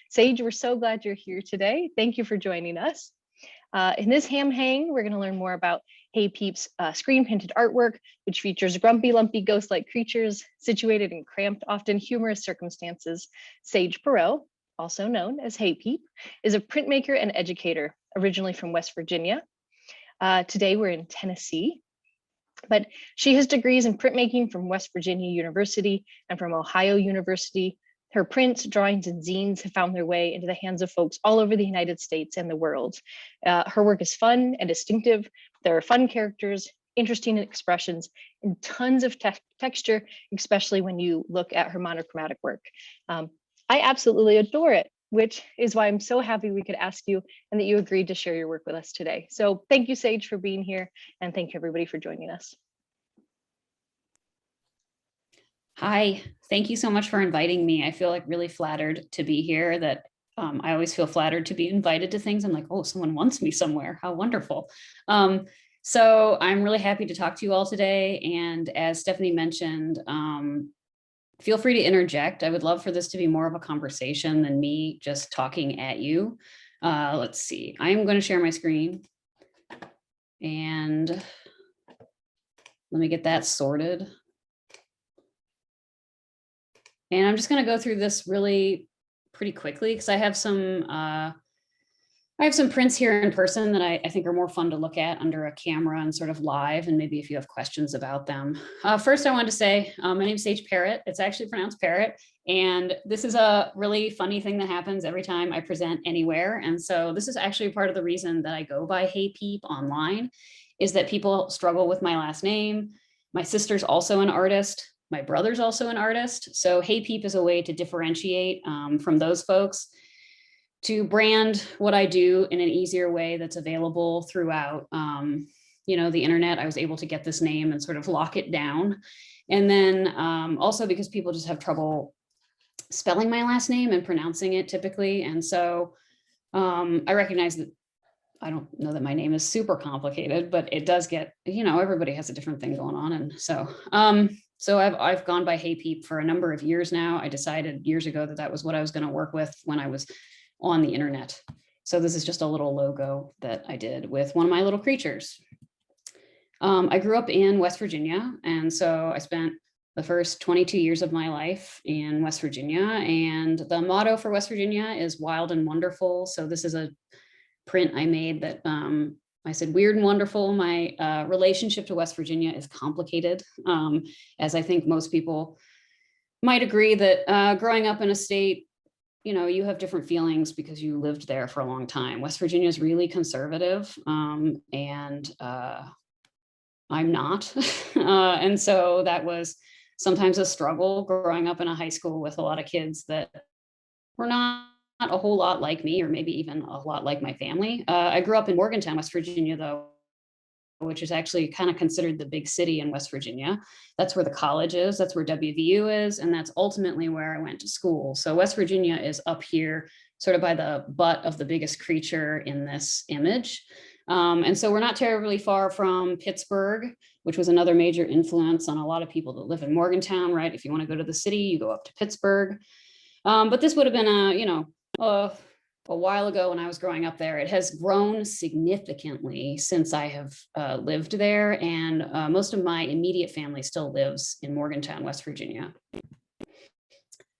Sage, we're so glad you're here today. Thank you for joining us. In this ham hang, we're going to learn more about Haypeep's screen printed artwork, which features grumpy, lumpy, ghost-like creatures situated in cramped, often humorous circumstances. Sage Perrott, also known as Haypeep, is a printmaker and educator, originally from West Virginia. Today we're in Tennessee, but she has degrees in printmaking from West Virginia University and from Ohio University. Her prints, drawings, and zines have found their way into the hands of folks all over the United States and the world. Her work is fun and distinctive. There are fun characters, interesting expressions, and tons of texture, especially when you look at her monochromatic work. I absolutely adore it, which is why I'm so happy we could ask you and that you agreed to share your work with us today. So thank you, Sage, for being here, and thank you, everybody, for joining us. Hi, thank you so much for inviting me. I feel like really flattered to be here. That I always feel flattered to be invited to things. I'm like, oh, someone wants me somewhere. How wonderful. So I'm really happy to talk to you all today. And as Stephanie mentioned, feel free to interject. I would love for this to be more of a conversation than me just talking at you. Let's see, I'm going to share my screen. And let me get that sorted. And I'm just going to go through this really pretty quickly because I have some prints here in person that I think are more fun to look at under a camera and sort of live, and maybe if you have questions about them. First, I wanted to say my name is Sage Perrott. It's actually pronounced Perrott. And this is a really funny thing that happens every time I present anywhere. And so this is actually part of the reason that I go by Haypeep online, is that people struggle with my last name. My sister's also an artist. My brother's also an artist. So Haypeep is a way to differentiate from those folks, to brand what I do in an easier way that's available throughout the internet. I was able to get this name and sort of lock it down. And then also because people just have trouble spelling my last name and pronouncing it typically. And so I recognize that I don't know that my name is super complicated, but it does get, everybody has a different thing going on. And so I've gone by Haypeep for a number of years now. I decided years ago that that was what I was going to work with when I was on the internet. So this is just a little logo that I did with one of my little creatures. I grew up in West Virginia. And so I spent the first 22 years of my life in West Virginia. And the motto for West Virginia is wild and wonderful. So this is a print I made that I said weird and wonderful. My relationship to West Virginia is complicated, as I think most people might agree that growing up in a state, you have different feelings because you lived there for a long time. West Virginia is really conservative, and I'm not. And so that was sometimes a struggle growing up in a high school with a lot of kids that were not a whole lot like me, or maybe even a lot like my family. I grew up in Morgantown, West Virginia, though, which is actually kind of considered the big city in West Virginia. That's where the college is, that's where WVU is, and that's ultimately where I went to school. So West Virginia is up here, sort of by the butt of the biggest creature in this image. And so we're not terribly far from Pittsburgh, which was another major influence on a lot of people that live in Morgantown, right? If you want to go to the city, you go up to Pittsburgh. But this would have been a while ago when I was growing up there. It has grown significantly since I have lived there, and most of my immediate family still lives in Morgantown, West Virginia.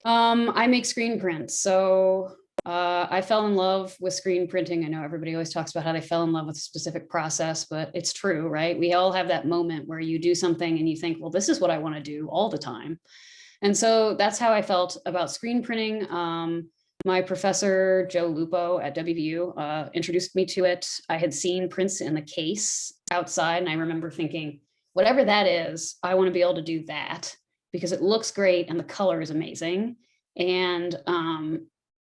I make screen prints. So I fell in love with screen printing. I know everybody always talks about how they fell in love with a specific process, but it's true, right? We all have that moment where you do something and you think, well, this is what I want to do all the time. And so that's how I felt about screen printing. My professor, Joe Lupo at WVU, introduced me to it. I had seen prints in the case outside, and I remember thinking, whatever that is, I want to be able to do that because it looks great and the color is amazing. And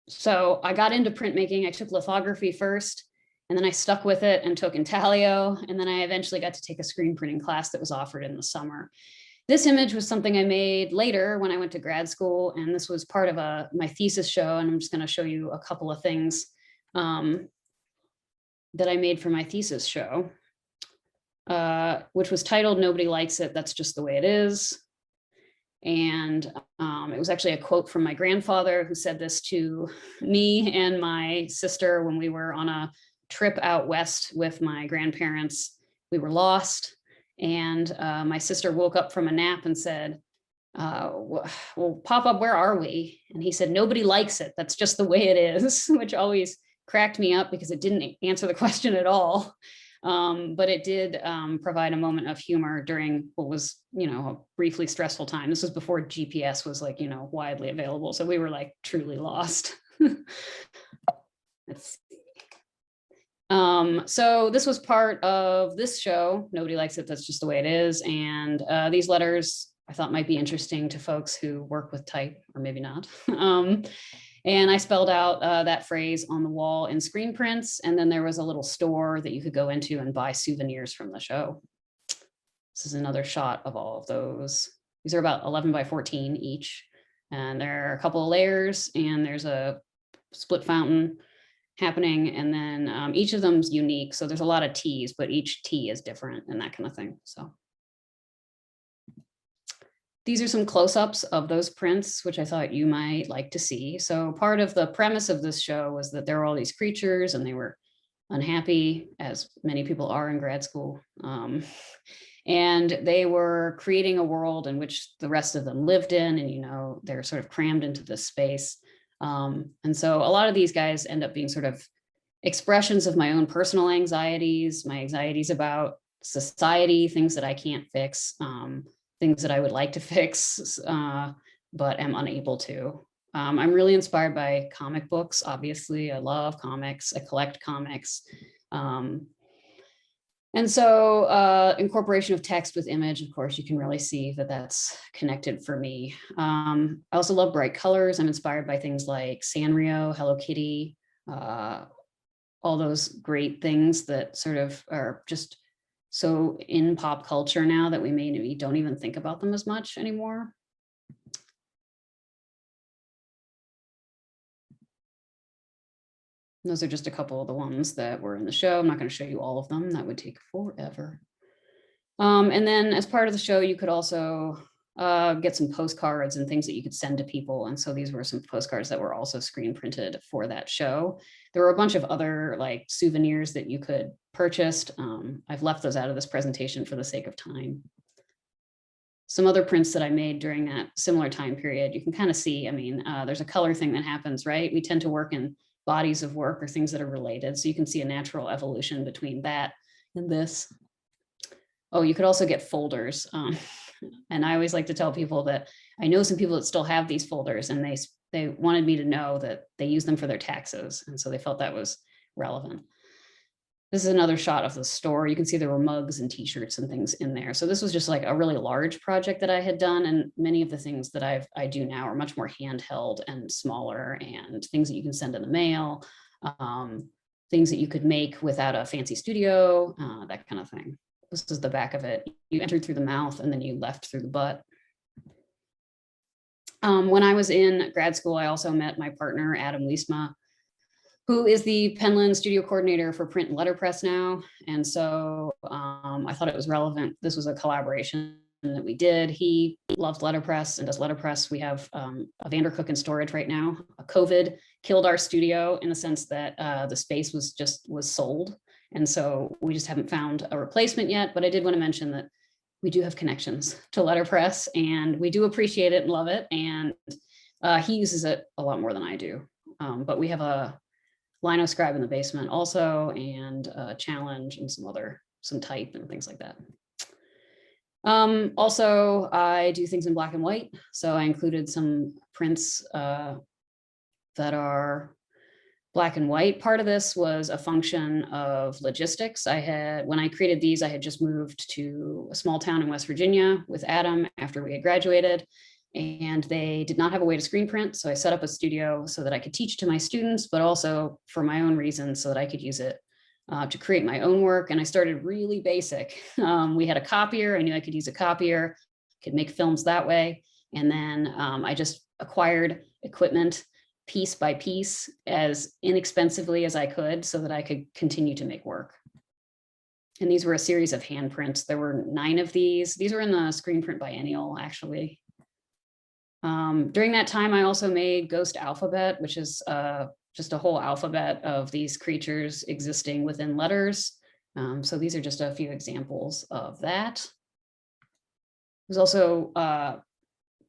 so I got into printmaking. I took lithography first, and then I stuck with it and took intaglio. And then I eventually got to take a screen printing class that was offered in the summer. This image was something I made later when I went to grad school, and this was part of my thesis show, and I'm just going to show you a couple of things that I made for my thesis show, which was titled "Nobody Likes It, That's Just the Way It Is." And it was actually a quote from my grandfather, who said this to me and my sister when we were on a trip out west with my grandparents. We were lost, and my sister woke up from a nap and said, well, Papa, where are we? And he said, nobody likes it. That's just the way it is, which always cracked me up because it didn't answer the question at all. But it did provide a moment of humor during what was, a briefly stressful time. This was before GPS was like, widely available. So we were like truly lost. Let's see. So this was part of this show. Nobody likes it. That's just the way it is. And these letters I thought might be interesting to folks who work with type, or maybe not. And I spelled out that phrase on the wall in screen prints. And then there was a little store that you could go into and buy souvenirs from the show. This is another shot of all of those. These are about 11 by 14 each. And there are a couple of layers, and there's a split fountain happening. And then each of them's unique. So there's a lot of T's, but each T is different and that kind of thing. So these are some close-ups of those prints, which I thought you might like to see. So part of the premise of this show was that there were all these creatures and they were unhappy, as many people are in grad school. And they were creating a world in which the rest of them lived in, and, they're sort of crammed into this space. And so a lot of these guys end up being sort of expressions of my own personal anxieties, my anxieties about society, things that I can't fix, things that I would like to fix, but am unable to. I'm really inspired by comic books. Obviously, I love comics. I collect comics. And so incorporation of text with image, of course, you can really see that that's connected for me. I also love bright colors. I'm inspired by things like Sanrio, Hello Kitty, all those great things that sort of are just so in pop culture now that we don't even think about them as much anymore. Those are just a couple of the ones that were in the show. I'm not going to show you all of them. That would take forever. And then as part of the show, you could also get some postcards and things that you could send to people. And so these were some postcards that were also screen printed for that show. There were a bunch of other like souvenirs that you could purchase. I've left those out of this presentation for the sake of time. Some other prints that I made during that similar time period, you can kind of see, there's a color thing that happens, right? We tend to work in bodies of work or things that are related. So you can see a natural evolution between that and this. Oh, you could also get folders. And I always like to tell people that I know some people that still have these folders, and they wanted me to know that they use them for their taxes. And so they felt that was relevant. This is another shot of the store. You can see there were mugs and t-shirts and things in there. So this was just like a really large project that I had done. And many of the things that I do now are much more handheld and smaller, and things that you can send in the mail, things that you could make without a fancy studio, that kind of thing. This is the back of it. You entered through the mouth and then you left through the butt. When I was in grad school, I also met my partner, Adam Liesma, who is the Penland studio coordinator for print and letterpress now. And so I thought it was relevant. This was a collaboration that we did. He loves letterpress and does letterpress. We have a Vandercook in storage right now. COVID killed our studio in the sense that the space was sold. And so we just haven't found a replacement yet. But I did want to mention that we do have connections to letterpress, and we do appreciate it and love it. And he uses it a lot more than I do. But we have a Linoscribe in the basement also, and Challenge and some type and things like that. Also, I do things in black and white. So I included some prints that are black and white. Part of this was a function of logistics. When I created these, I had just moved to a small town in West Virginia with Adam after we had graduated, and they did not have a way to screen print. So I set up a studio so that I could teach to my students, but also for my own reasons so that I could use it to create my own work. And I started really basic. We had a copier. I knew I could use a copier, could make films that way. And then I just acquired equipment piece by piece as inexpensively as I could so that I could continue to make work. And these were a series of handprints. There were 9 of these. These were in the Screen Print Biennial, actually. During that time, I also made Ghost Alphabet, which is just a whole alphabet of these creatures existing within letters. So these are just a few examples of that. It was also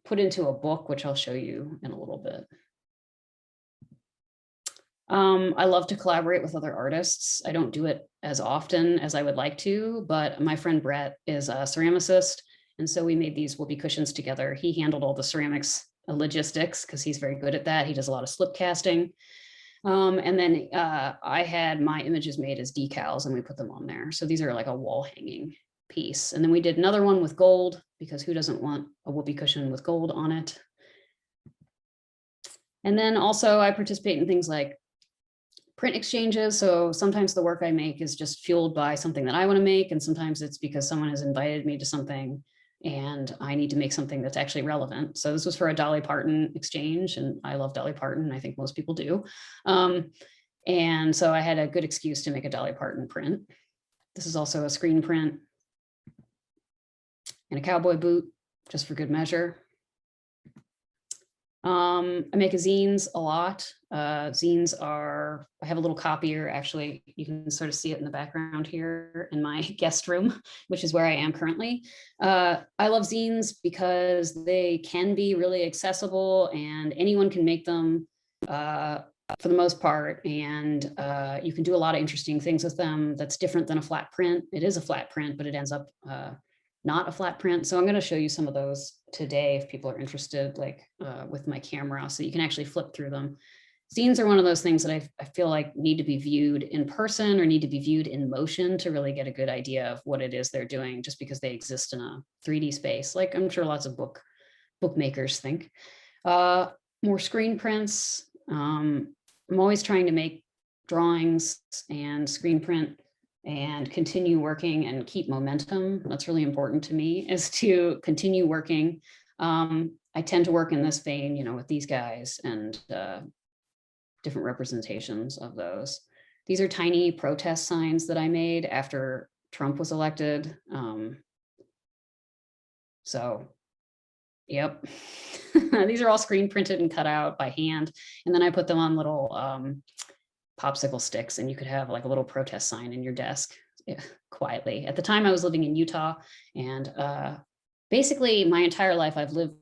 put into a book, which I'll show you in a little bit. I love to collaborate with other artists. I don't do it as often as I would like to, but my friend Brett is a ceramicist. And so we made these whoopee cushions together. He handled all the ceramics logistics because he's very good at that. He does a lot of slip casting. And then I had my images made as decals and we put them on there. So these are like a wall hanging piece. And then we did another one with gold because who doesn't want a whoopee cushion with gold on it? And then also I participate in things like print exchanges. So sometimes the work I make is just fueled by something that I want to make. And sometimes it's because someone has invited me to something and I need to make something that's actually relevant. So this was for a Dolly Parton exchange, and I love Dolly Parton. I think most people do. And so I had a good excuse to make a Dolly Parton print. This is also a screen print and a cowboy boot, just for good measure. I make zines a lot. Zines are, I have a little copier, actually, you can sort of see it in the background here in my guest room, which is where I am currently. I love zines because they can be really accessible and anyone can make them for the most part. And you can do a lot of interesting things with them that's different than a flat print. It is a flat print, but it ends up not a flat print. So I'm going to show you some of those today if people are interested, like with my camera, so you can actually flip through them. Zines are one of those things that I feel like need to be viewed in person or need to be viewed in motion to really get a good idea of what it is they're doing, just because they exist in a 3D space, like I'm sure lots of bookmakers think. More screen prints. I'm always trying to make drawings and screen print and continue working and keep momentum. That's really important to me, is to continue working. I tend to work in this vein, you know, with these guys and different representations of those. These are tiny protest signs that I made after Trump was elected. So, yep. These are all screen printed and cut out by hand. And then I put them on little popsicle sticks, and you could have like a little protest sign in your desk quietly. At the time I was living in Utah, and basically my entire life I've lived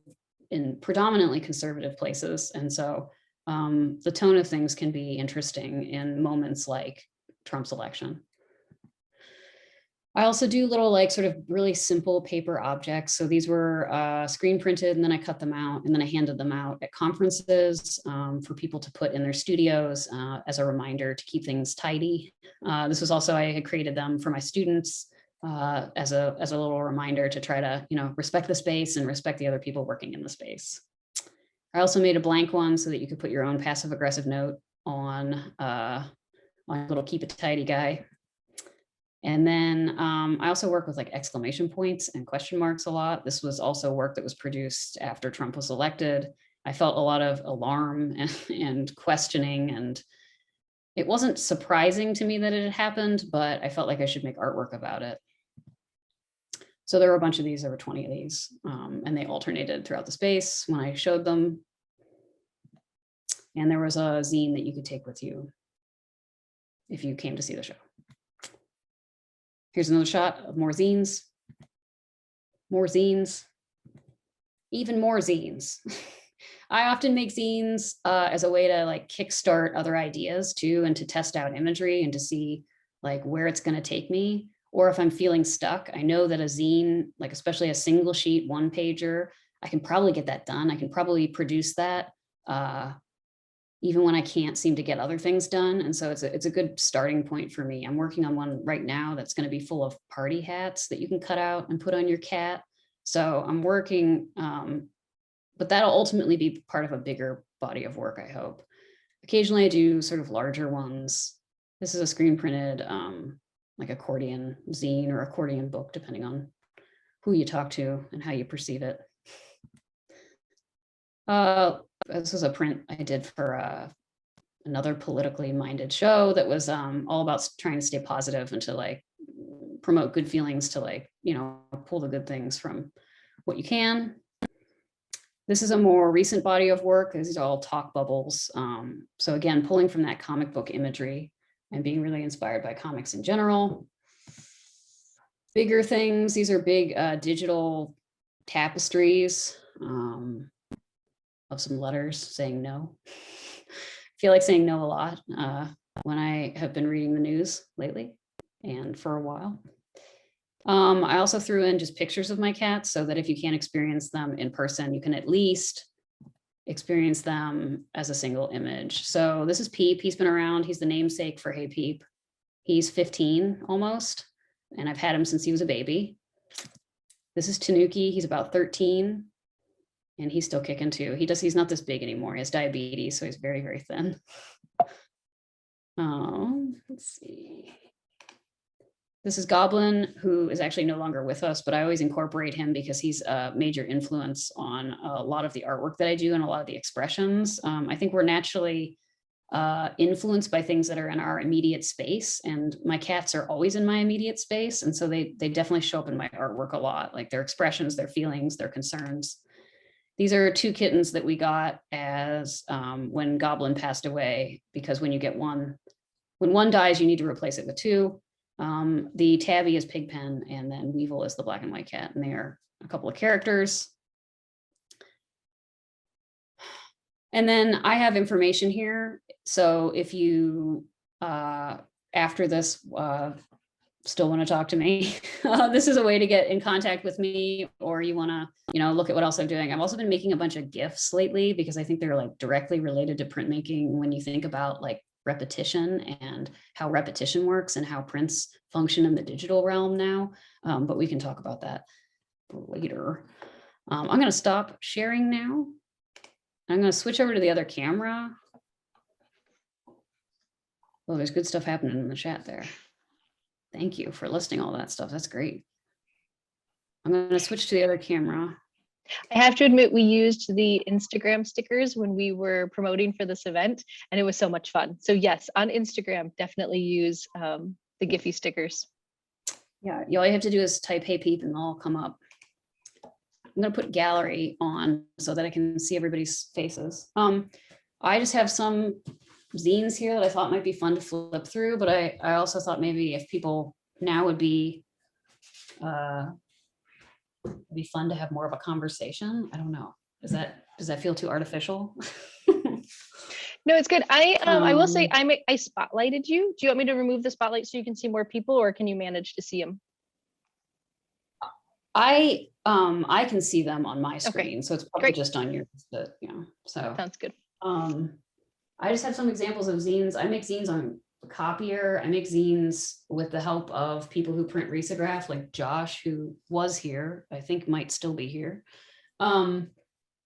in predominantly conservative places. And so the tone of things can be interesting in moments like Trump's election. I also do little like sort of really simple paper objects. So these were screen printed, and then I cut them out and then I handed them out at conferences for people to put in their studios as a reminder to keep things tidy. This was also, I had created them for my students as a little reminder to try to, you know, respect the space and respect the other people working in the space. I also made a blank one so that you could put your own passive aggressive note on my little keep it tidy guy. And then I also work with like exclamation points and question marks a lot. This was also work that was produced after Trump was elected. I felt a lot of alarm and questioning, and it wasn't surprising to me that it had happened, but I felt like I should make artwork about it. So there were a bunch of these, there were 20 of these, and they alternated throughout the space when I showed them. And there was a zine that you could take with you if you came to see the show. Here's another shot of more zines, even more zines. I often make zines as a way to like kickstart other ideas too, and to test out imagery and to see like where it's going to take me. Or if I'm feeling stuck, I know that a zine, like especially a single sheet one pager, I can probably get that done. I can probably produce that even when I can't seem to get other things done. And so it's a good starting point for me. I'm working on one right now that's going to be full of party hats that you can cut out and put on your cat. So I'm working, but that'll ultimately be part of a bigger body of work, I hope. Occasionally I do sort of larger ones. This is a screen printed like accordion zine or accordion book, depending on who you talk to and how you perceive it. This was a print I did for another politically minded show that was all about trying to stay positive and to like promote good feelings, to like, you know, pull the good things from what you can. This is a more recent body of work. These are all talk bubbles. So again, pulling from that comic book imagery and being really inspired by comics in general. Bigger things, these are big digital tapestries of some letters saying no. I feel like saying no a lot when I have been reading the news lately and for a while. I also threw in just pictures of my cats so that if you can't experience them in person, you can at least experience them as a single image. So this is Peep. He's been around. He's the namesake for Haypeep. He's 15 almost, and I've had him since he was a baby. This is Tanuki. He's about 13, and he's still kicking too. He's not this big anymore. He has diabetes, so he's very, very thin. Let's see. This is Goblin, who is actually no longer with us, but I always incorporate him because he's a major influence on a lot of the artwork that I do and a lot of the expressions. I think we're naturally influenced by things that are in our immediate space, and my cats are always in my immediate space, and so they definitely show up in my artwork a lot, like their expressions, their feelings, their concerns. These are 2 kittens that we got as when Goblin passed away, because when one dies, you need to replace it with 2. The Tabby is Pigpen, and then Weevil is the black and white cat, and they are a couple of characters. And then I have information here. So if you, after this, still want to talk to me, this is a way to get in contact with me, or you want to, look at what else I'm doing. I've also been making a bunch of GIFs lately because I think they're like directly related to printmaking when you think about like repetition and how repetition works and how prints function in the digital realm now. But we can talk about that later. I'm going to stop sharing now. I'm going to switch over to the other camera. Oh, there's good stuff happening in the chat there. Thank you for listing all that stuff. That's great. I'm going to switch to the other camera. I have to admit, we used the Instagram stickers when we were promoting for this event, and it was so much fun. So yes, on Instagram, definitely use the Giphy stickers. Yeah, all you have to do is type Haypeep and they'll all come up. I'm going to put gallery on so that I can see everybody's faces. I just have some zines here that I thought might be fun to flip through, but I also thought maybe if people now would be it'd be fun to have more of a conversation. I don't know. Does that feel too artificial? No, it's good. I will say I spotlighted you. Do you want me to remove the spotlight so you can see more people, or can you manage to see them? I can see them on my screen, Okay. so it's probably Great. just on yours, but so Sounds good. I just have some examples of zines. I make zines on copier. I make zines with the help of people who print risograph, like Josh, who was here, I think might still be here. And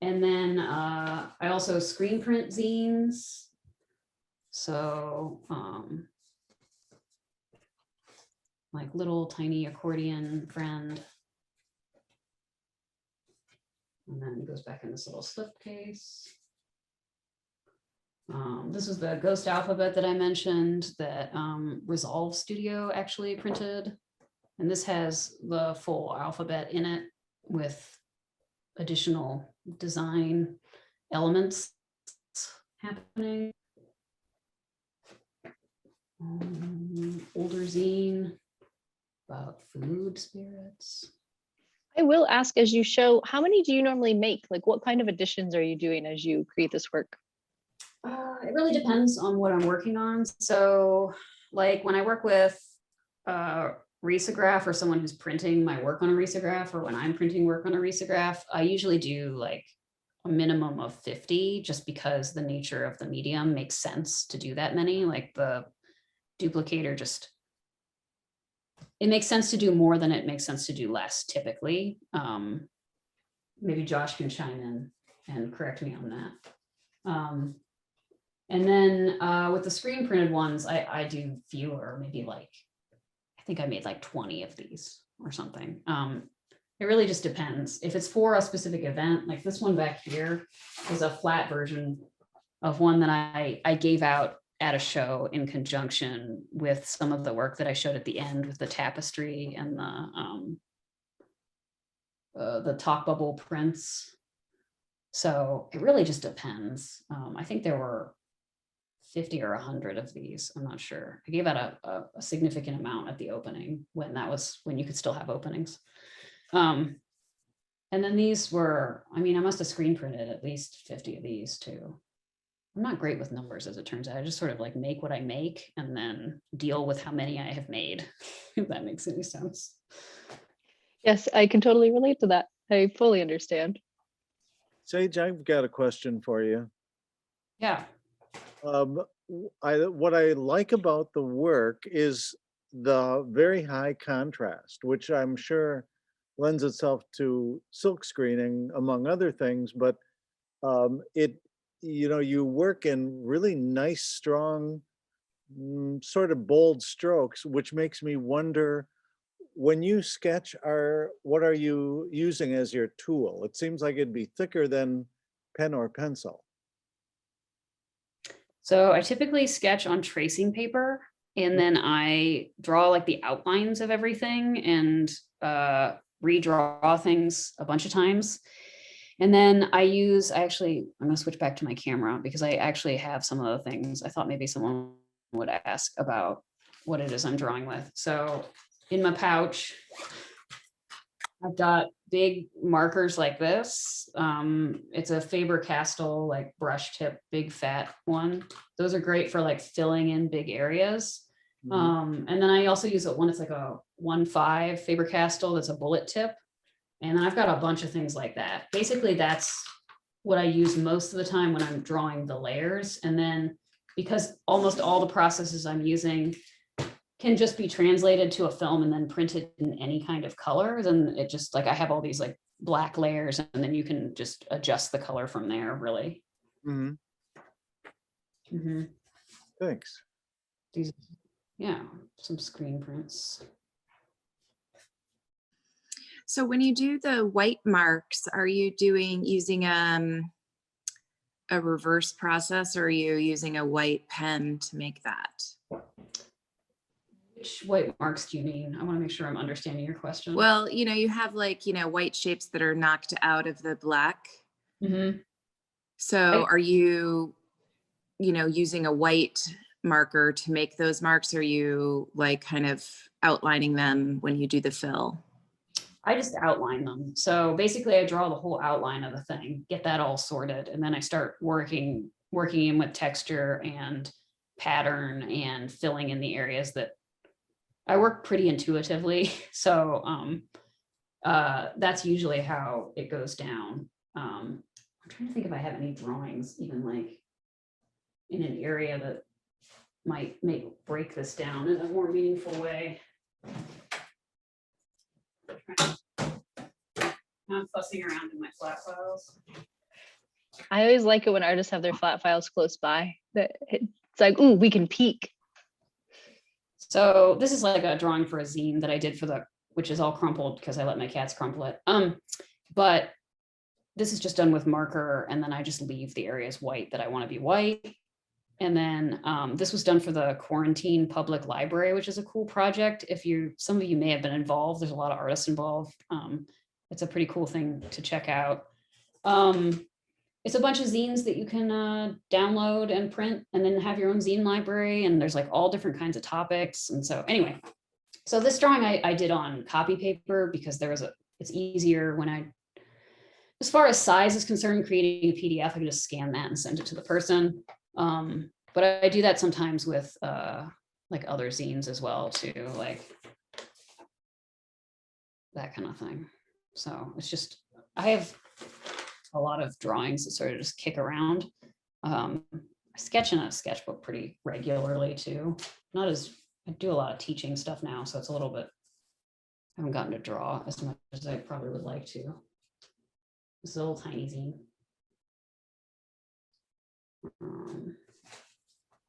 then I also screen print zines. So like little tiny accordion friend. And then it goes back in this little slipcase. This was the ghost alphabet that I mentioned that Resolve Studio actually printed. And this has the full alphabet in it with additional design elements happening. Older zine about food spirits. I will ask, as you show, how many do you normally make? Like, what kind of additions are you doing as you create this work? It really depends on what I'm working on. So like when I work with risograph or someone who's printing my work on a risograph, or when I'm printing work on a risograph, I usually do like a minimum of 50 just because the nature of the medium makes sense to do that many. Like the duplicator just, it makes sense to do more than it makes sense to do less typically. Maybe Josh can chime in and correct me on that. And then with the screen printed ones, I do fewer, maybe like, I think I made like 20 of these or something. It really just depends. If it's for a specific event, like this one back here is a flat version of one that I gave out at a show in conjunction with some of the work that I showed at the end with the tapestry and the talk bubble prints. So it really just depends. I think there were 50 or 100 of these. I'm not sure. I gave out a significant amount at the opening when you could still have openings. And then these were, I mean, I must have screen printed at least 50 of these too. I'm not great with numbers, as it turns out. I just sort of like make what I make and then deal with how many I have made, if that makes any sense. Yes, I can totally relate to that. I fully understand. Sage, I've got a question for you. Yeah. What I like about the work is the very high contrast, which I'm sure lends itself to silk screening, among other things, but you work in really nice, strong, sort of bold strokes, which makes me wonder, when you sketch, what are you using as your tool? It seems like it'd be thicker than pen or pencil. So I typically sketch on tracing paper, and then I draw like the outlines of everything and redraw things a bunch of times. And then I'm gonna switch back to my camera because I actually have some of the things. I thought maybe someone would ask about what it is I'm drawing with. So in my pouch, I've got big markers like this. It's a Faber-Castell like brush tip, big fat one. Those are great for like filling in big areas. And then I also use one, it's like a 1.5 Faber-Castell that's a bullet tip. And then I've got a bunch of things like that. Basically, that's what I use most of the time when I'm drawing the layers. And then because almost all the processes I'm using can just be translated to a film and then printed in any kind of color, then it just like I have all these like black layers, and then you can just adjust the color from there, really. Thanks. These, yeah, some screen prints. So when you do the white marks, are you using a reverse process, or are you using a white pen to make that? Which white marks do you mean? I want to make sure I'm understanding your question. Well, you have like, white shapes that are knocked out of the black. So are you, using a white marker to make those marks? Or are you like kind of outlining them when you do the fill? I just outline them. So basically I draw the whole outline of the thing, get that all sorted, and then I start working in with texture and pattern and filling in the areas that I work pretty intuitively. So that's usually how it goes down. I'm trying to think if I have any drawings, even like in an area that might break this down in a more meaningful way. I'm fussing around in my flat files. I always like it when artists have their flat files close by. That it's like, ooh, we can peek. So this is like a drawing for a zine that I did which is all crumpled because I let my cats crumple it. But this is just done with marker, and then I just leave the areas white that I want to be white. And then this was done for the Quarantine Public Library, which is a cool project. Some of you may have been involved. There's a lot of artists involved. It's a pretty cool thing to check out. It's a bunch of zines that you can download and print, and then have your own zine library. And there's like all different kinds of topics. And so anyway, so this drawing I did on copy paper because it's easier as far as size is concerned, creating a PDF, I can just scan that and send it to the person. But I do that sometimes with like other zines as well too, like that kind of thing. So it's just, I have a lot of drawings that sort of just kick around. I sketch in a sketchbook pretty regularly too. I do a lot of teaching stuff now, so it's a little bit, I haven't gotten to draw as much as I probably would like to. This is a little tiny zine.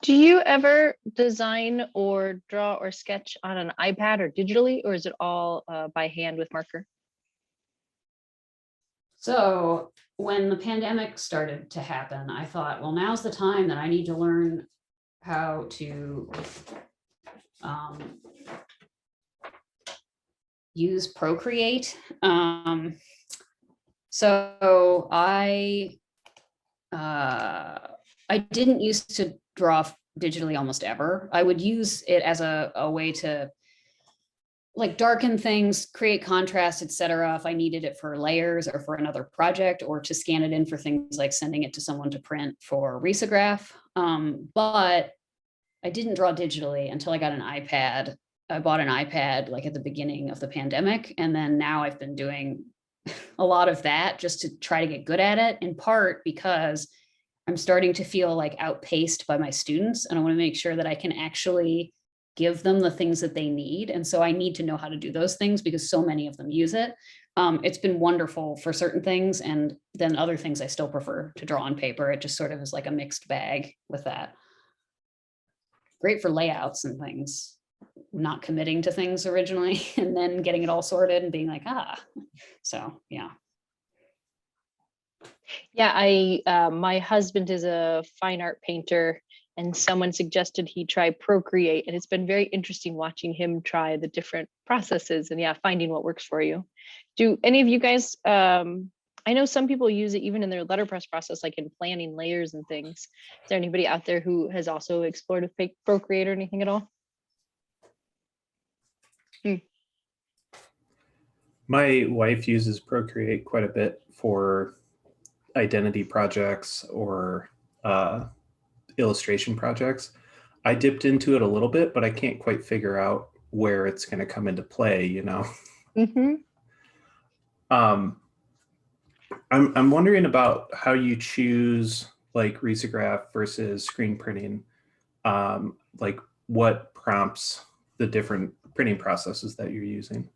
Do you ever design or draw or sketch on an iPad or digitally, or is it all by hand with marker? So when the pandemic started to happen, I thought, well, now's the time that I need to learn how to use Procreate. So I didn't used to draw digitally almost ever. I would use it as a way to like darken things, create contrast, etc. if I needed it for layers or for another project, or to scan it in for things like sending it to someone to print for risograph. But I didn't draw digitally until I got an iPad. I bought an iPad like at the beginning of the pandemic. And then now I've been doing a lot of that just to try to get good at it, in part because I'm starting to feel like outpaced by my students, and I want to make sure that I can actually give them the things that they need. And so I need to know how to do those things because so many of them use it. It's been wonderful for certain things, and then other things I still prefer to draw on paper. It just sort of is like a mixed bag with that. Great for layouts and things, not committing to things originally and then getting it all sorted and being like, so yeah. Yeah, my husband is a fine art painter, and someone suggested he try Procreate, and it's been very interesting watching him try the different processes and finding what works for you. Do any of you guys, I know some people use it even in their letterpress process, like in planning layers and things. Is there anybody out there who has also explored a fake Procreate or anything at all? My wife uses Procreate quite a bit for identity projects or illustration projects. I dipped into it a little bit, but I can't quite figure out where it's going to come into play, you know? I'm wondering about how you choose like risograph versus screen printing, like what prompts the different printing processes that you're using.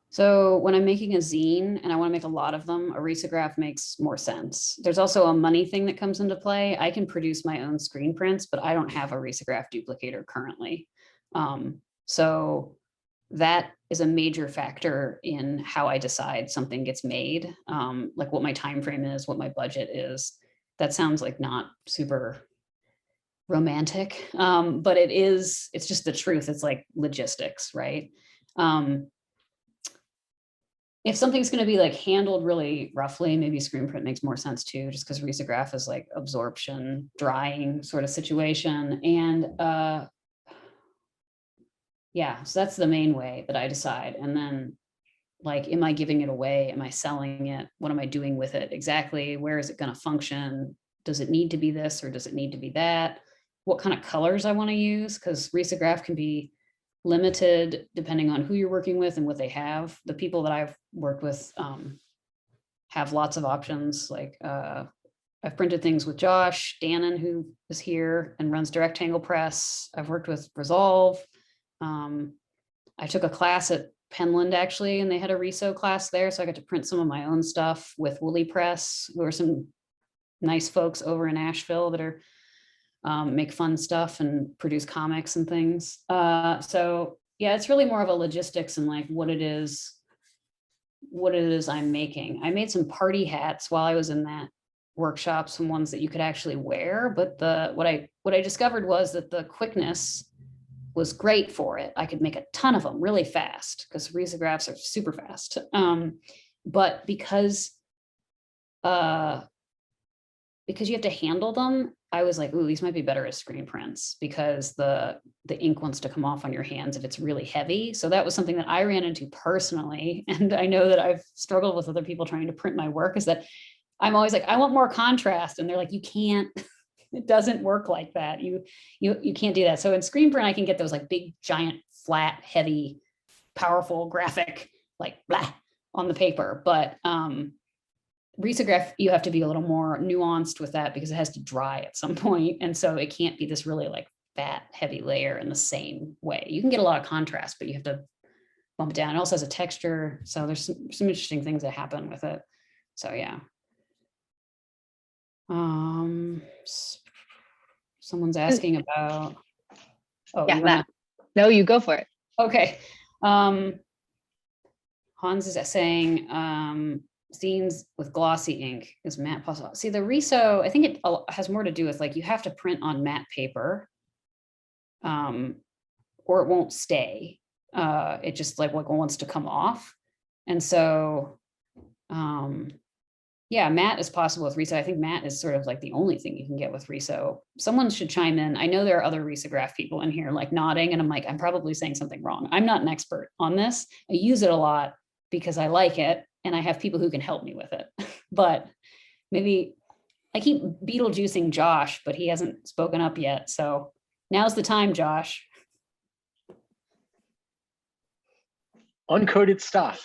So when I'm making a zine and I want to make a lot of them, a risograph makes more sense. There's also a money thing that comes into play. I can produce my own screen prints, but I don't have a risograph duplicator currently. So that is a major factor in how I decide something gets made, like what my time frame is, what my budget is. That sounds like not super romantic, but it's just the truth. It's like logistics, right? If something's going to be like handled really roughly, maybe screen print makes more sense too, just because risograph is like absorption, drying sort of situation. And yeah, so that's the main way that I decide. And then like, am I giving it away? Am I selling it? What am I doing with it exactly? Where is it going to function? Does it need to be this or does it need to be that? What kind of colors I want to use? Because risograph can be limited depending on who you're working with and what they have. The people that I've worked with have lots of options. Like I've printed things with Josh Dannon, who is here and runs Directangle Press. I've worked with Resolve. I took a class at Penland actually, and they had a Riso class there. So I got to print some of my own stuff with Woolly Press, who are some nice folks over in Asheville that are make fun stuff and produce comics and things. So yeah, it's really more of a logistics and like what it is I'm making. I made some party hats while I was in that workshop, some ones that you could actually wear, but what I discovered was that the quickness was great for it. I could make a ton of them really fast because risographs are super fast. But because you have to handle them, I was like, ooh, these might be better as screen prints because the ink wants to come off on your hands if it's really heavy. So that was something that I ran into personally. And I know that I've struggled with other people trying to print my work, is that I'm always like, I want more contrast. And they're like, you can't, it doesn't work like that. You can't do that. So in screen print, I can get those like big, giant, flat, heavy, powerful graphic, like blah on the paper. But risograph, you have to be a little more nuanced with that because it has to dry at some point. And so it can't be this really like fat, heavy layer in the same way. You can get a lot of contrast, but you have to bump it down. It also has a texture. So there's some interesting things that happen with it. So yeah. Someone's asking about, No, you go for it. Okay. Hans is saying, zines with glossy ink is matte possible. See, the Riso, I think it has more to do with like you have to print on matte paper, or it won't stay. It just like what wants to come off, and so Yeah, Matt is possible with Riso. I think Matt is sort of like the only thing you can get with Riso. Someone should chime in. I know there are other risograph people in here like nodding, and I'm like, I'm probably saying something wrong. I'm not an expert on this. I use it a lot because I like it, and I have people who can help me with it. But maybe I keep Beetlejuicing Josh, but he hasn't spoken up yet. So now's the time, Josh. Uncoded stock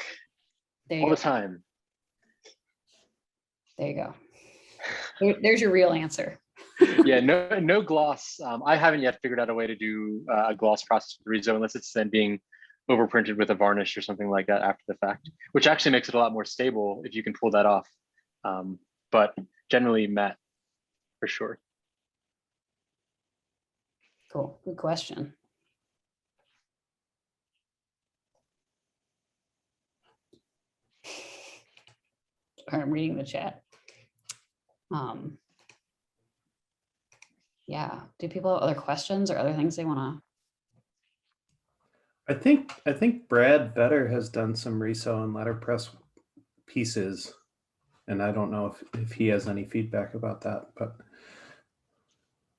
There all you the go. time. There you go. There's your real answer. Yeah, no gloss. I haven't yet figured out a way to do a gloss process with Riso unless it's then being overprinted with a varnish or something like that after the fact, which actually makes it a lot more stable if you can pull that off. But generally matte for sure. Cool. Good question. I'm reading the chat. Yeah. Do people have other questions or other things they want I think Brad Better has done some Riso and letterpress pieces, and I don't know if he has any feedback about that, but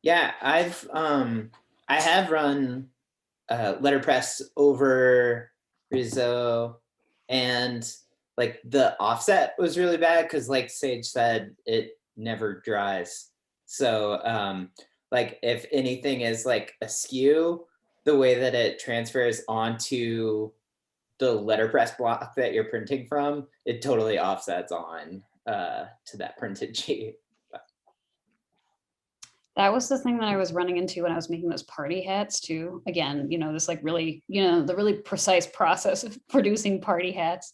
yeah, I have run letterpress over Riso, and like the offset was really bad because, like Sage said, it never dries. So like if anything is like askew, the way that it transfers onto the letterpress block that you're printing from, it totally offsets on to that printed sheet. That was the thing that I was running into when I was making those party hats too. Again, this like really, the really precise process of producing party hats.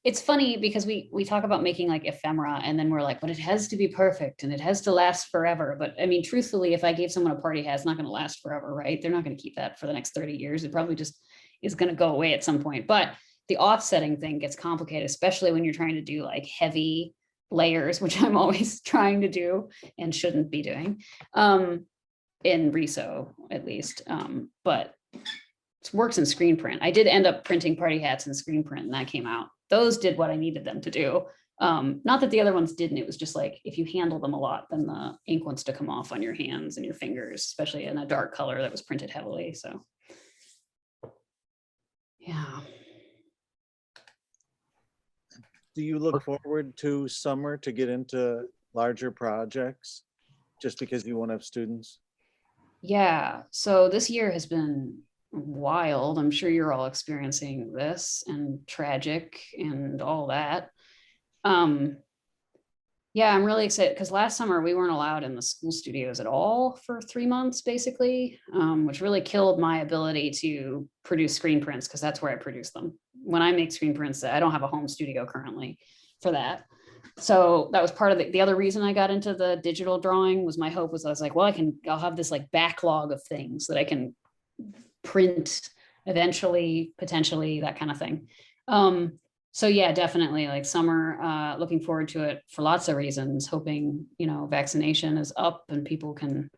It's funny because we talk about making like ephemera and then we're like, but it has to be perfect and it has to last forever. But I mean, truthfully, if I gave someone a party hat, it's not going to last forever, right? They're not going to keep that for the next 30 years. It probably just is going to go away at some point. But the offsetting thing gets complicated, especially when you're trying to do like heavy layers, which I'm always trying to do and shouldn't be doing in Riso at least. But it works in screen print. I did end up printing party hats in screen print and that came out. Those did what I needed them to do. Not that the other ones didn't. It was just like, if you handle them a lot, then the ink wants to come off on your hands and your fingers, especially in a dark color that was printed heavily. So yeah. Do you look forward to summer to get into larger projects just because you won't have students? Yeah, so this year has been wild. I'm sure you're all experiencing this and tragic and all that. Yeah, I'm really excited because last summer we weren't allowed in the school studios at all for 3 months, basically, which really killed my ability to produce screen prints because that's where I produce them. When I make screen prints, I don't have a home studio currently for that. So that was part of the other reason I got into the digital drawing was my hope was I was like, well, I'll have this like backlog of things that I can print eventually, potentially, that kind of thing. So yeah, definitely like summer, looking forward to it for lots of reasons, hoping, vaccination is up and people can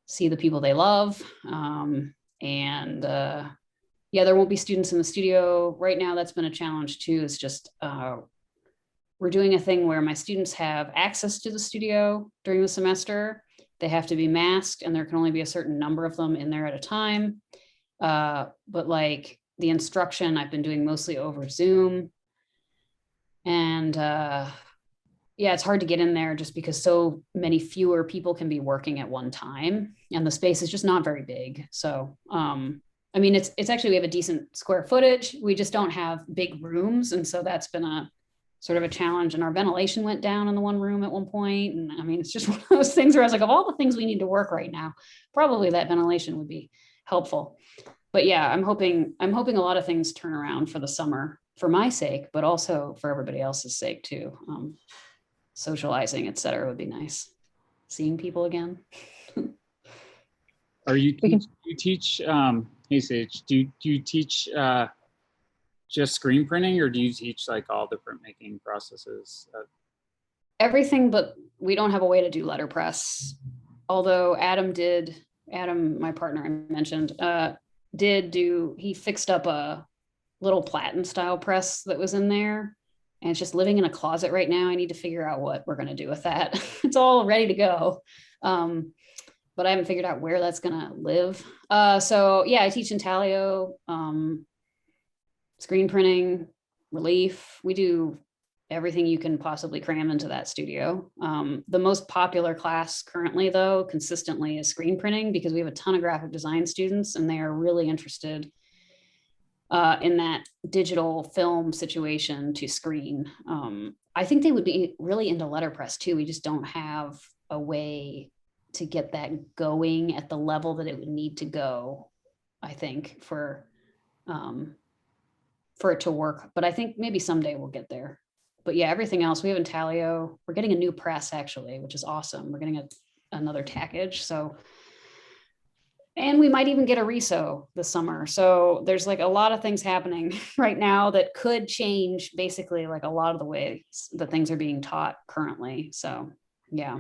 see the people they love. Yeah, there won't be students in the studio right now. That's been a challenge too, is just, we're doing a thing where my students have access to the studio during the semester. They have to be masked and there can only be a certain number of them in there at a time. But like the instruction I've been doing mostly over Zoom. And yeah, it's hard to get in there just because so many fewer people can be working at one time and the space is just not very big. So, I mean, it's actually, we have a decent square footage. We just don't have big rooms. And so that's been a sort of a challenge, and our ventilation went down in the one room at one point. And I mean, it's just one of those things where I was like, of all the things we need to work right now, probably that ventilation would be helpful. But yeah, I'm hoping a lot of things turn around for the summer for my sake, but also for everybody else's sake too. Socializing, et cetera, would be nice. Seeing people again. Are you teach hey Sage, do you teach just screen printing, or do you teach like all the printmaking processes? Everything, but we don't have a way to do letterpress. Although Adam, my partner I mentioned, he fixed up a little platen style press that was in there. And it's just living in a closet right now. I need to figure out what we're going to do with that. It's all ready to go. But I haven't figured out where that's going to live. So yeah, I teach intaglio, screen printing, relief. We do everything you can possibly cram into that studio. The most popular class currently, though, consistently is screen printing, because we have a ton of graphic design students and they are really interested in that digital film situation to screen. I think they would be really into letterpress too. We just don't have a way to get that going at the level that it would need to go, I think, for it to work. But I think maybe someday we'll get there. But yeah, everything else, we have intaglio. We're getting a new press actually, which is awesome. We're getting another tackage. So, and we might even get a reso this summer. So there's like a lot of things happening right now that could change basically like a lot of the ways that things are being taught currently. So yeah.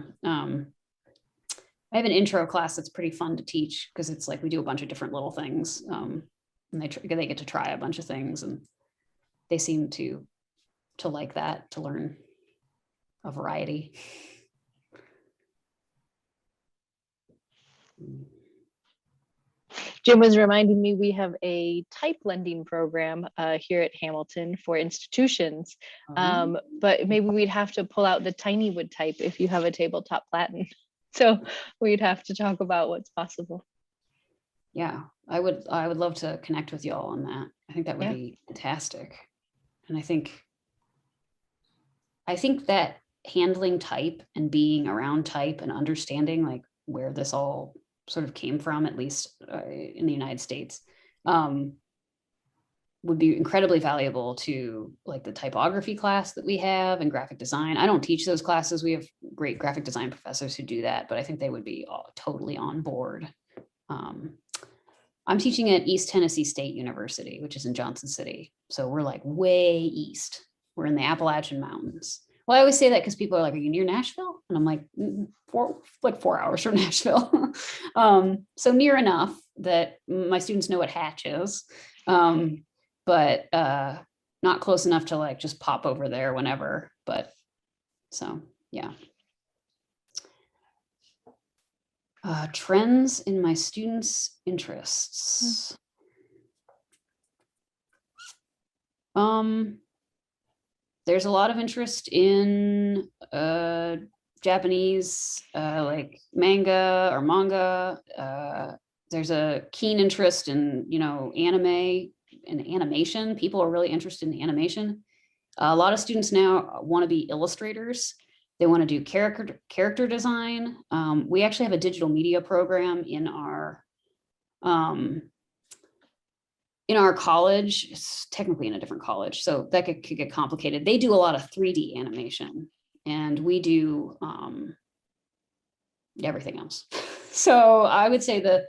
I have an intro class that's pretty fun to teach, because it's like we do a bunch of different little things, and they get to try a bunch of things, and they seem to like that, to learn a variety. Jim was reminding me we have a type lending program here at Hamilton for institutions, but maybe we'd have to pull out the tiny wood type if you have a tabletop platen. So we'd have to talk about what's possible. Yeah, I would love to connect with y'all on that. I think that would be fantastic. And I think that handling type and being around type and understanding like where this all sort of came from, at least in the United States, would be incredibly valuable to like the typography class that we have and graphic design. I don't teach those classes. We have great graphic design professors who do that, but I think they would be totally on board. I'm teaching at East Tennessee State University, which is in Johnson City. So we're like way east. We're in the Appalachian Mountains. Well, I always say that because people are like, are you near Nashville? And I'm like, 4 hours from Nashville. So near enough that my students know what Hatch is. But not close enough to like just pop over there whenever. But so, yeah. Trends in my students' interests. There's a lot of interest in Japanese, like manga or manga. There's a keen interest in, anime and animation. People are really interested in animation. A lot of students now want to be illustrators. They want to do character design. We actually have a digital media program in our college. It's technically in a different college, so that could get complicated. They do a lot of 3D animation, and we do everything else. So I would say the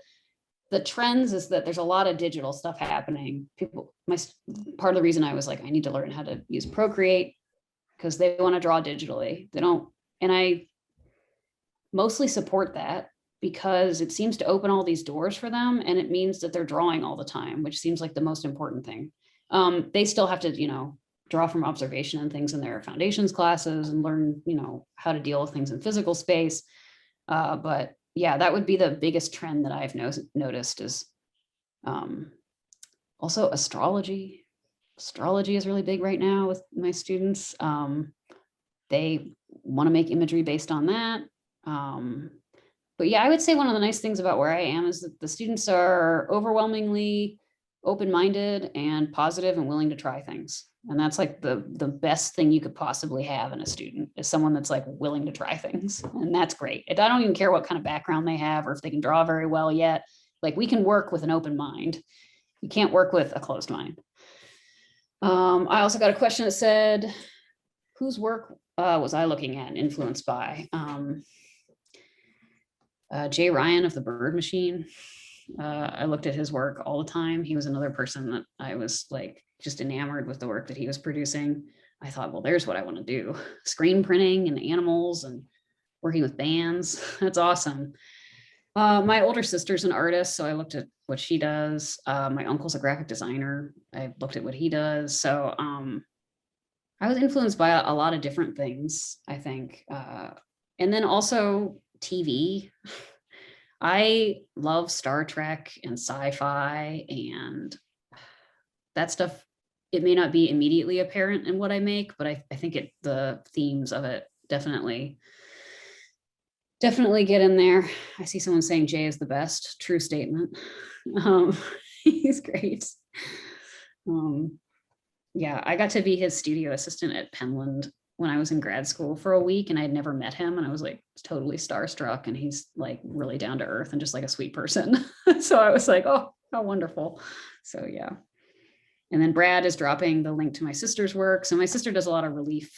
trends is that there's a lot of digital stuff happening. Part of the reason I was like, I need to learn how to use Procreate, because they want to draw digitally. They don't, and I mostly support that because it seems to open all these doors for them, and it means that they're drawing all the time, which seems like the most important thing. They still have to, draw from observation and things in their foundations classes and learn, how to deal with things in physical space. But yeah, that would be the biggest trend that I've noticed is also astrology. Astrology is really big right now with my students. They want to make imagery based on that. But yeah, I would say one of the nice things about where I am is that the students are overwhelmingly open-minded and positive and willing to try things. And that's like the best thing you could possibly have in a student, is someone that's like willing to try things. And that's great. I don't even care what kind of background they have or if they can draw very well yet. Like, we can work with an open mind. You can't work with a closed mind. I also got a question that said, whose work was I looking at and influenced by? Jay Ryan of the Bird Machine. I looked at his work all the time. He was another person that I was like just enamored with the work that he was producing. I thought, well, there's what I want to do. Screen printing and animals and working with bands. That's awesome. My older sister's an artist, so I looked at what she does. My uncle's a graphic designer. I looked at what he does. So I was influenced by a lot of different things, I think. And then also TV. I love Star Trek and sci-fi and that stuff. It may not be immediately apparent in what I make, but I think the themes of it definitely get in there. I see someone saying Jay is the best. True statement. He's great. Yeah, I got to be his studio assistant at Penland when I was in grad school for a week, and I had never met him, and I was like totally starstruck, and he's like really down to earth and just like a sweet person. So I was like, oh, how wonderful. So yeah. And then Brad is dropping the link to my sister's work. So my sister does a lot of relief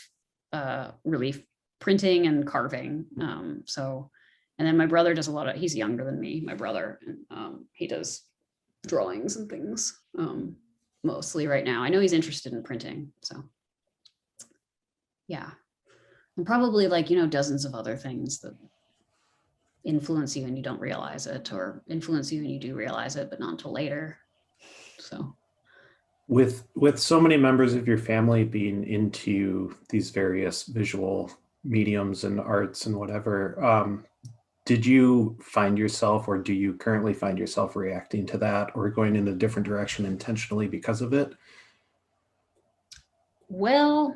printing and carving. And then my brother does a lot of, he's younger than me, my brother, and he does drawings and things mostly right now. I know he's interested in printing, so yeah. And probably like, dozens of other things that influence you and you don't realize it, or influence you and you do realize it, but not until later. So. With so many members of your family being into these various visual mediums and arts and whatever, did you find yourself, or do you currently find yourself reacting to that or going in a different direction intentionally because of it? Well,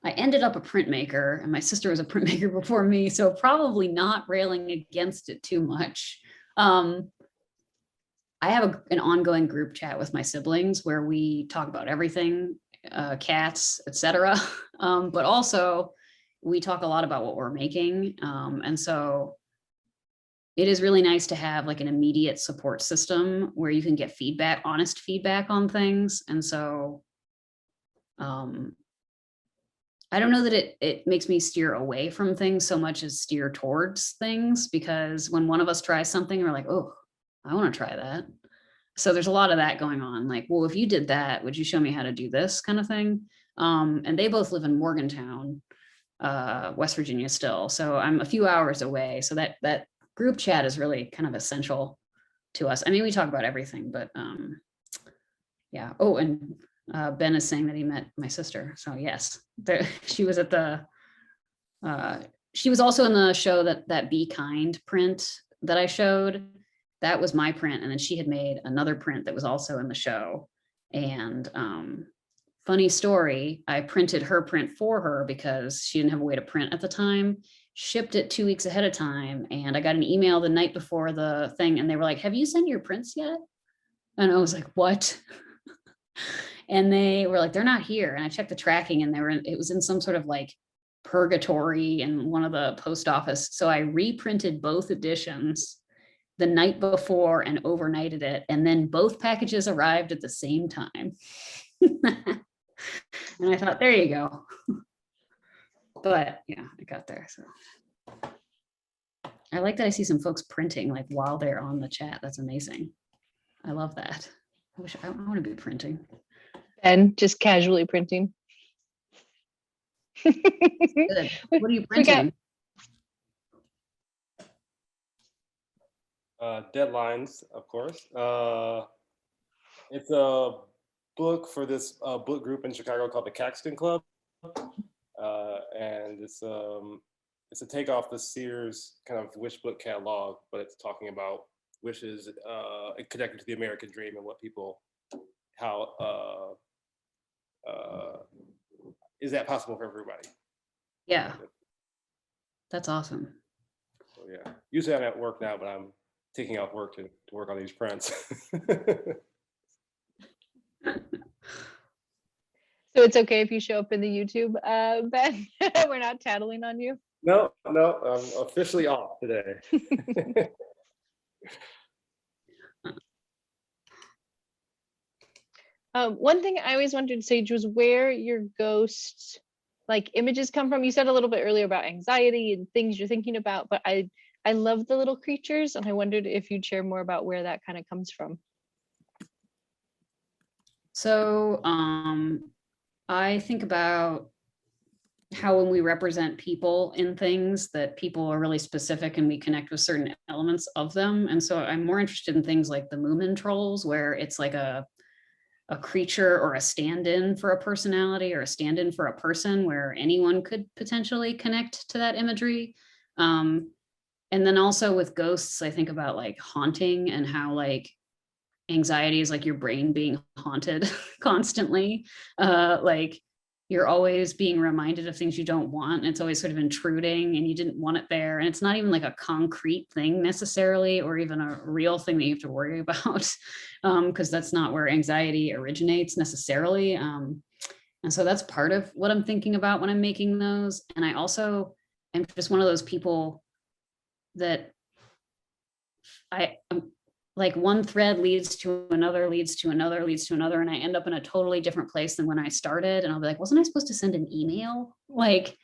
I ended up a printmaker, and my sister was a printmaker before me, so probably not railing against it too much. I have an ongoing group chat with my siblings where we talk about everything, cats, etc. But also we talk a lot about what we're making. And so it is really nice to have like an immediate support system where you can get feedback, honest feedback on things. And so I don't know that it makes me steer away from things so much as steer towards things, because when one of us tries something, we're like, oh, I want to try that. So there's a lot of that going on. Like, well, if you did that, would you show me how to do this kind of thing? And they both live in Morgantown, West Virginia still. So I'm a few hours away. So that group chat is really kind of essential to us. I mean, we talk about everything, but yeah. Oh, and Ben is saying that he met my sister. So yes, she was at the, she was also in the show that Be Kind print that I showed. That was my print. And then she had made another print that was also in the show. And funny story, I printed her print for her because she didn't have a way to print at the time, shipped it 2 weeks ahead of time. And I got an email the night before the thing, and they were like, have you sent your prints yet? And I was like, what? And they were like, they're not here. And I checked the tracking, and it was in some sort of like purgatory in one of the post office. So I reprinted both editions the night before and overnighted it. And then both packages arrived at the same time. And I thought, there you go. But yeah, I got there. So I like that I see some folks printing like while they're on the chat. That's amazing. I love that. I want to be printing. Ben, just casually printing. Good. What are you printing? Deadlines, of course. It's a book for this book group in Chicago called the Caxton Club, and it's a takeoff the Sears kind of wish book catalog, but it's talking about wishes connected to the American dream and what people, how is that possible for everybody? Yeah, that's awesome. So yeah, usually I'm at work now, but I'm taking off work to work on these prints. So it's okay if you show up in the YouTube, Ben? We're not tattling on you? No, I'm officially off today. One thing I always wanted to Sage was where your ghost like images come from. You said a little bit earlier about anxiety and things you're thinking about, but I love the little creatures, and I wondered if you'd share more about where that kind of comes from. So I think about how when we represent people in things, that people are really specific and we connect with certain elements of them. And so I'm more interested in things like the Moomin trolls, where it's like a creature or a stand-in for a personality or a stand-in for a person where anyone could potentially connect to that imagery. And then also with ghosts, I think about like haunting and how like anxiety is like your brain being haunted constantly. Like you're always being reminded of things you don't want. And it's always sort of intruding and you didn't want it there. And it's not even like a concrete thing necessarily, or even a real thing that you have to worry about, because that's not where anxiety originates necessarily. And so that's part of what I'm thinking about when I'm making those. And I also am just one of those people that I'm like one thread leads to another, leads to another, leads to another, and I end up in a totally different place than when I started. And I'll be like, wasn't I supposed to send an email? Like,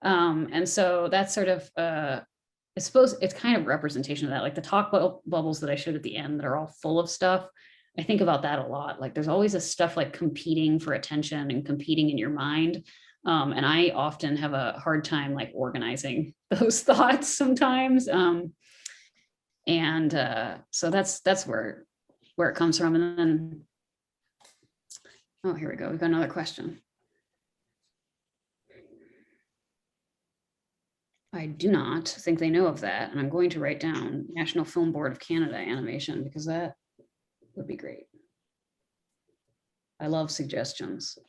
and so that's sort of, I suppose it's kind of representation of that, like the talk bubbles that I showed at the end that are all full of stuff. I think about that a lot. Like there's always a stuff like competing for attention and competing in your mind. And I often have a hard time like organizing those thoughts sometimes. And so that's where it comes from. And then, oh, here we go. We've got another question. I do not think they know of that. And I'm going to write down National Film Board of Canada animation because that would be great. I love suggestions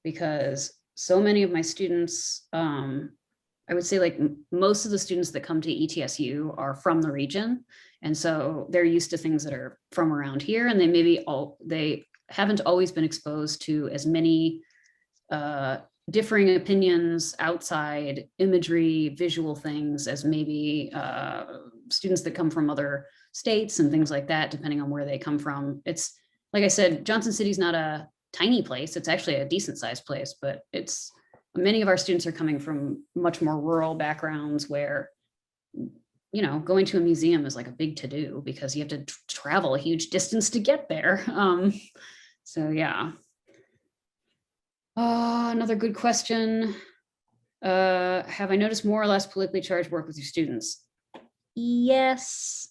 because so many of my students, I would say like most of the students that come to ETSU are from the region. And so they're used to things that are from around here, and they haven't always been exposed to as many differing opinions, outside imagery, visual things as maybe students that come from other states and things like that, depending on where they come from. It's like I said, Johnson City's not a tiny place. It's actually a decent sized place, but it's many of our students are coming from much more rural backgrounds where, you know, going to a museum is like a big to do because you have to travel a huge distance to get there. So yeah. Another good question. Have I noticed more or less politically charged work with your students? Yes,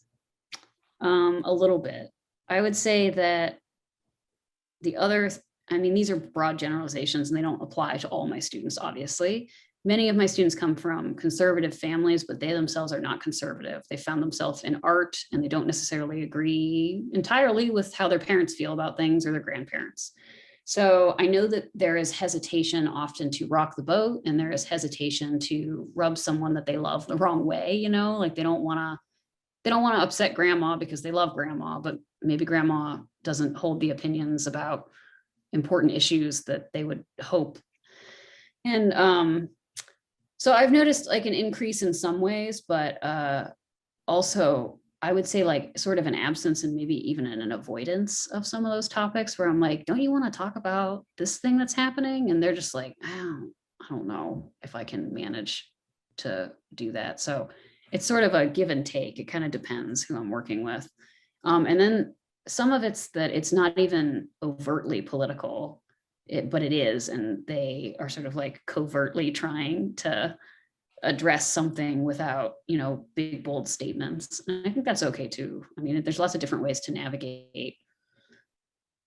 a little bit. I would say that I mean, these are broad generalizations and they don't apply to all my students, obviously. Many of my students come from conservative families, but they themselves are not conservative. They found themselves in art and they don't necessarily agree entirely with how their parents feel about things or their grandparents. So I know that there is hesitation often to rock the boat, and there is hesitation to rub someone that they love the wrong way, you know, like they don't want to upset grandma because they love grandma, but maybe grandma doesn't hold the opinions about important issues that they would hope. And so I've noticed like an increase in some ways, but also I would say like sort of an absence and maybe even an avoidance of some of those topics where I'm like, don't you want to talk about this thing that's happening? And they're just like, I don't know if I can manage to do that. So it's sort of a give and take. It kind of depends who I'm working with. And then some of it's that it's not even overtly political, but it is, and they are sort of like covertly trying to address something without, you know, big, bold statements. And I think that's okay too. I mean, there's lots of different ways to navigate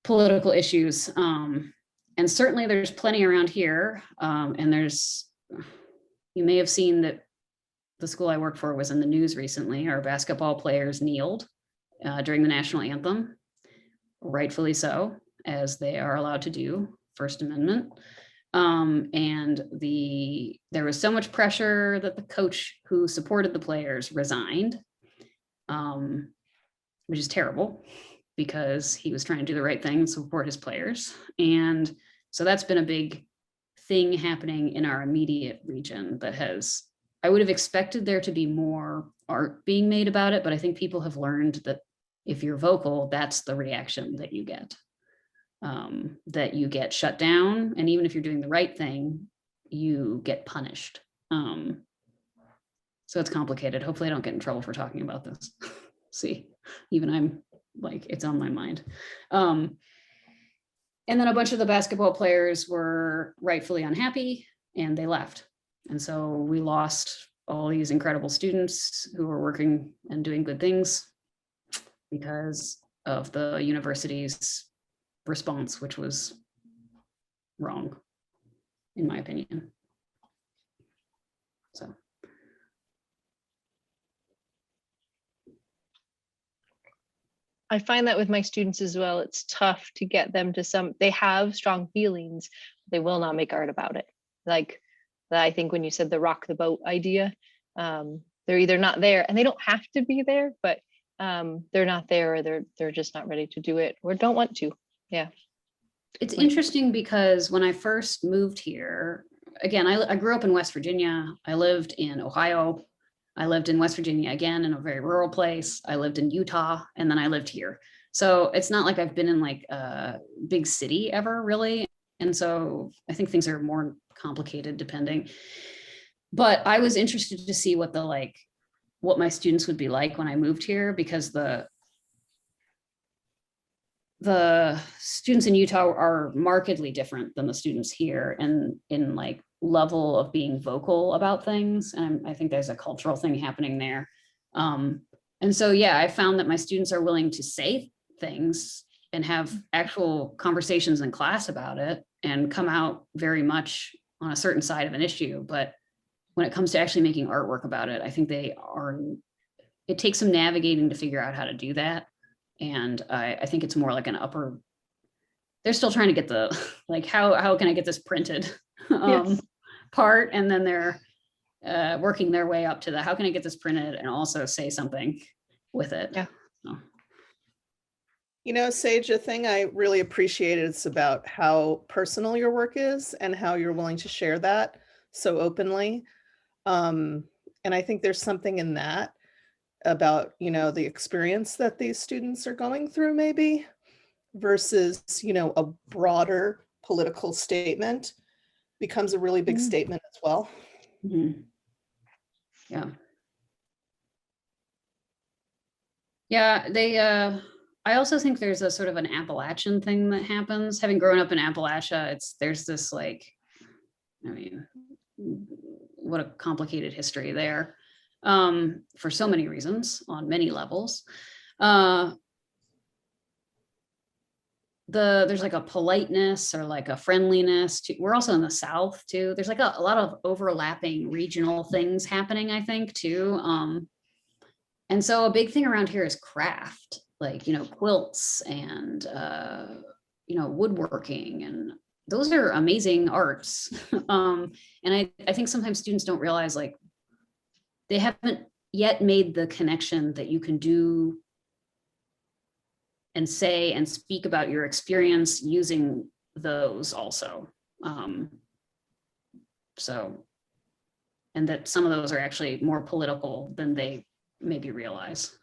political issues. And certainly there's plenty around here. And you may have seen that the school I work for was in the news recently. Our basketball players kneeled during the national anthem, rightfully so, as they are allowed to do, First Amendment. And there was so much pressure that the coach who supported the players resigned, which is terrible because he was trying to do the right thing and support his players. And so that's been a big thing happening in our immediate region I would have expected there to be more art being made about it, but I think people have learned that if you're vocal, that's the reaction that you get. That you get shut down, and even if you're doing the right thing, you get punished. So it's complicated. Hopefully I don't get in trouble for talking about this. See, even I'm like, it's on my mind. And then a bunch of the basketball players were rightfully unhappy and they left. And so we lost all these incredible students who were working and doing good things because of the university's response, which was wrong, in my opinion. So. I find that with my students as well, it's tough to get them to they have strong feelings, they will not make art about it. Like, I think when you said the rock the boat idea, they're either not there, and they don't have to be there, but they're not there, or they're just not ready to do it, or don't want to. Yeah. It's interesting because when I first moved here, again, I grew up in West Virginia. I lived in Ohio. I lived in West Virginia again in a very rural place. I lived in Utah, and then I lived here. So it's not like I've been in like a big city ever, really. And so I think things are more complicated depending. But I was interested to see what what my students would be like when I moved here, because the students in Utah are markedly different than the students here, and in like level of being vocal about things. And I think there's a cultural thing happening there. And so, yeah, I found that my students are willing to say things and have actual conversations in class about it and come out very much on a certain side of an issue. But when it comes to actually making artwork about it, I think it takes some navigating to figure out how to do that. And I think it's more like they're still trying to get the, like, how can I get this printed Yes. part? And then they're working their way up to the, how can I get this printed and also say something with it? Yeah. So. You know, Sage, a thing I really appreciated is about how personal your work is and how you're willing to share that so openly. And I think there's something in that about, you know, the experience that these students are going through maybe versus, you know, a broader political statement becomes a really big statement as well. Mm-hmm. Yeah. Yeah, I also think there's a sort of an Appalachian thing that happens. Having grown up in Appalachia, there's this like, I mean, what a complicated history there, for so many reasons on many levels. There's like a politeness or like a friendliness to, we're also in the South too. There's like a lot of overlapping regional things happening, I think, too. And so a big thing around here is craft, like, you know, quilts and, you know, woodworking, and those are amazing arts. And I think sometimes students don't realize, like, they haven't yet made the connection that you can do and say and speak about your experience using those also. So, and that some of those are actually more political than they maybe realize.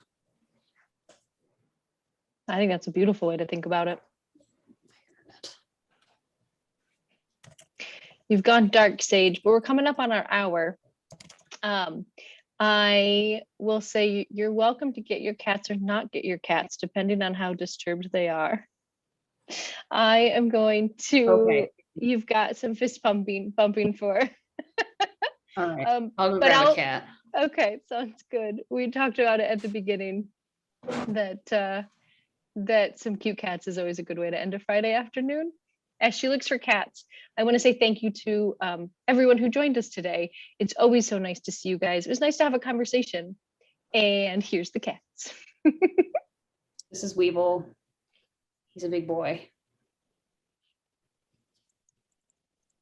I think that's a beautiful way to think about it. You've gone dark, Sage, but we're coming up on our hour. I will say you're welcome to get your cats or not get your cats, depending on how disturbed they are. I am going to, Okay. You've got some fist bumping for. All right, I'll go but grab a cat. Okay, sounds good. We talked about it at the beginning that that some cute cats is always a good way to end a Friday afternoon. As she looks for cats, I want to say thank you to everyone who joined us today. It's always so nice to see you guys. It was nice to have a conversation. And here's the cats. This is Weevil. He's a big boy.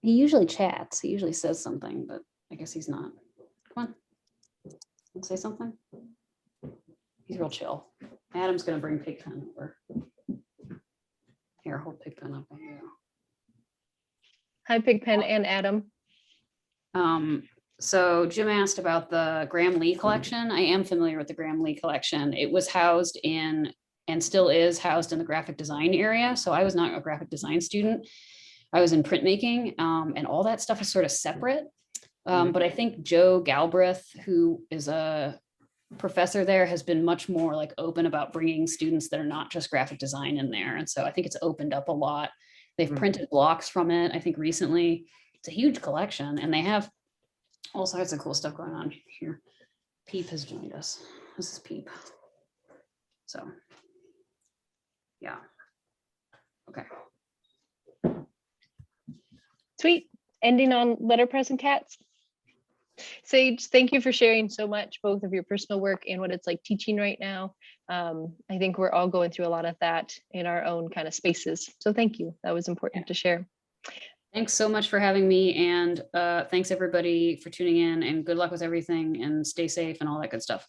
He usually chats. He usually says something, but I guess he's not. Come on. Let's say something. He's real chill. Adam's going to bring Pigpen over. Here, hold Pigpen up. There you go. Hi, Pigpen and Adam. So Jim asked about the Graham Lee collection. I am familiar with the Graham Lee collection. It was housed in, and still is housed in, the graphic design area. So I was not a graphic design student. I was in printmaking, and all that stuff is sort of separate. But I think Joe Galbraith, who is a professor there, has been much more like open about bringing students that are not just graphic design in there. And so I think it's opened up a lot. They've printed blocks from it, I think, recently. It's a huge collection, and they have all sorts of cool stuff going on here. Peep has joined us. This is Peep. So, yeah. Okay. Sweet. Ending on letterpress and cats. Sage, thank you for sharing so much, both of your personal work and what it's like teaching right now. I think we're all going through a lot of that in our own kind of spaces. So thank you. That was important to share. Thanks so much for having me. And thanks everybody for tuning in, and good luck with everything, and stay safe and all that good stuff.